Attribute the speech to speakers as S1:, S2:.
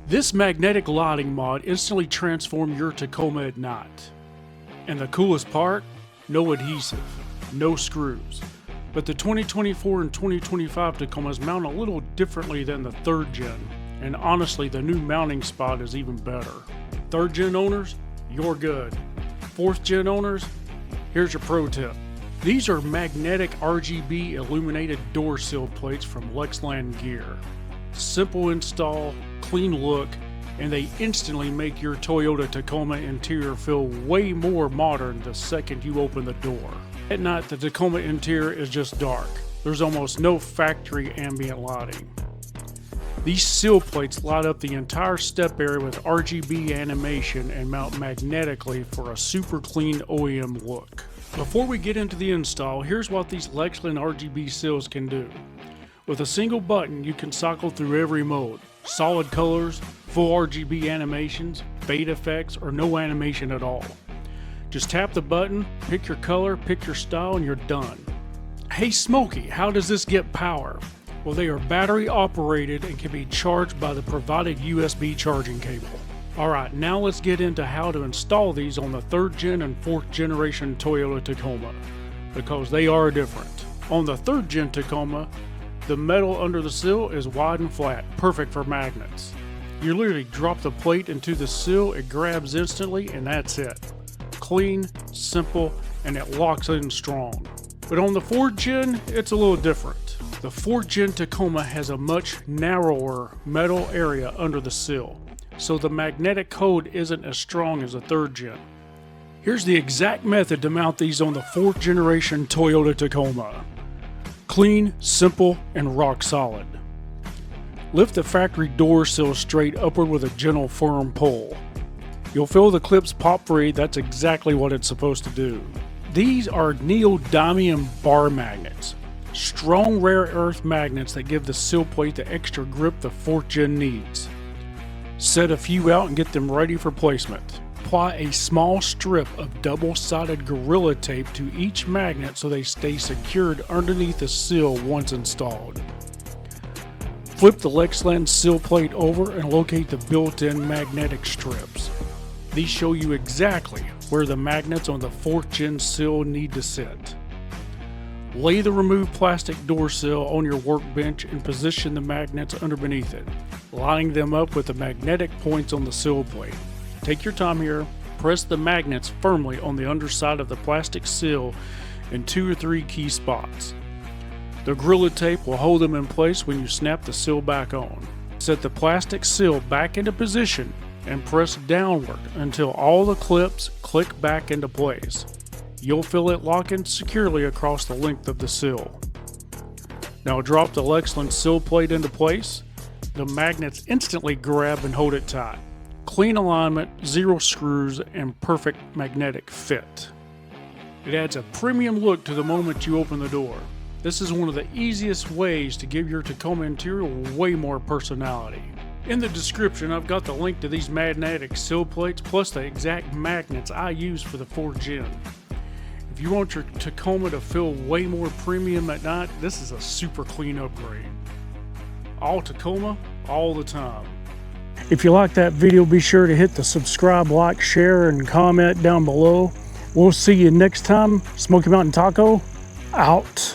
S1: This magnetic lighting mod instantly transforms your Tacoma at night. And the coolest part? No adhesive, no screws. But the 2024 and 2025 Tacomas mount a little differently than the 3rd gen, and honestly the new mounting spot is even better. 3rd gen owners, you're good. 4th gen owners, here's your pro tip. These are magnetic RGB illuminated door sill plates from LexLand Gear. Simple install, clean look, and they instantly make your Toyota Tacoma interior feel way more modern the second you open the door. At night, the Tacoma interior is just dark. There's almost no factory ambient lighting. These sill plates light up the entire step area with RGB animation and mount magnetically for a super clean OEM look. Before we get into the install, here's what these LexLand RGB sills can do. With a single button, you can cycle through every mode. Solid colors, full RGB animations, fade effects, or no animation at all. Just tap the button, pick your color, pick your style, and you're done. Hey Smokey, how does this get power? Well, they are battery operated and can be charged by the provided USB charging cable. Alright, now let's get into how to install these on the 3rd gen and 4th generation Toyota Tacoma, because they are different. On the 3rd gen Tacoma, the metal under the sill is wide and flat, perfect for magnets. You literally drop the plate into the sill, it grabs instantly, and that's it. Clean, simple, and it locks in strong. But on the 4th gen, it's a little different. The 4th gen Tacoma has a much narrower metal area under the sill, so the magnetic code isn't as strong as the 3rd gen. Here's the exact method to mount these on the 4th generation Toyota Tacoma. Clean, simple, and rock solid. Lift the factory door sill straight upward with a gentle firm pull. You'll feel the clips pop free, that's exactly what it's supposed to do. These are neodymium bar magnets. Strong rare earth magnets that give the sill plate the extra grip the 4th gen needs. Set a few out and get them ready for placement. Apply a small strip of double-sided Gorilla Tape to each magnet so they stay secured underneath the sill once installed. Flip the LexLand sill plate over and locate the built-in magnetic strips. These show you exactly where the magnets on the 4th gen sill need to sit. Lay the removed plastic door sill on your workbench and position the magnets underneath it, lining them up with the magnetic points on the sill plate. Take your time here, press the magnets firmly on the underside of the plastic sill in 2 or 3 key spots. The Gorilla Tape will hold them in place when you snap the sill back on. Set the plastic sill back into position and press downward until all the clips click back into place. You'll feel it locking securely across the length of the sill. Now drop the LexLand sill plate into place. The magnets instantly grab and hold it tight. Clean alignment, 0 screws, and perfect magnetic fit. It adds a premium look to the moment you open the door. This is one of the easiest ways to give your Tacoma interior way more personality. In the description, I've got the link to these magnetic sill plates plus the exact magnets I use for the 4th gen. If you want your Tacoma to feel way more premium at night, this is a super clean upgrade. All Tacoma, all the time. If you like that video, be sure to hit the subscribe, like, share, and comment down below. We'll see you next time. Smoky Mountain Taco, out.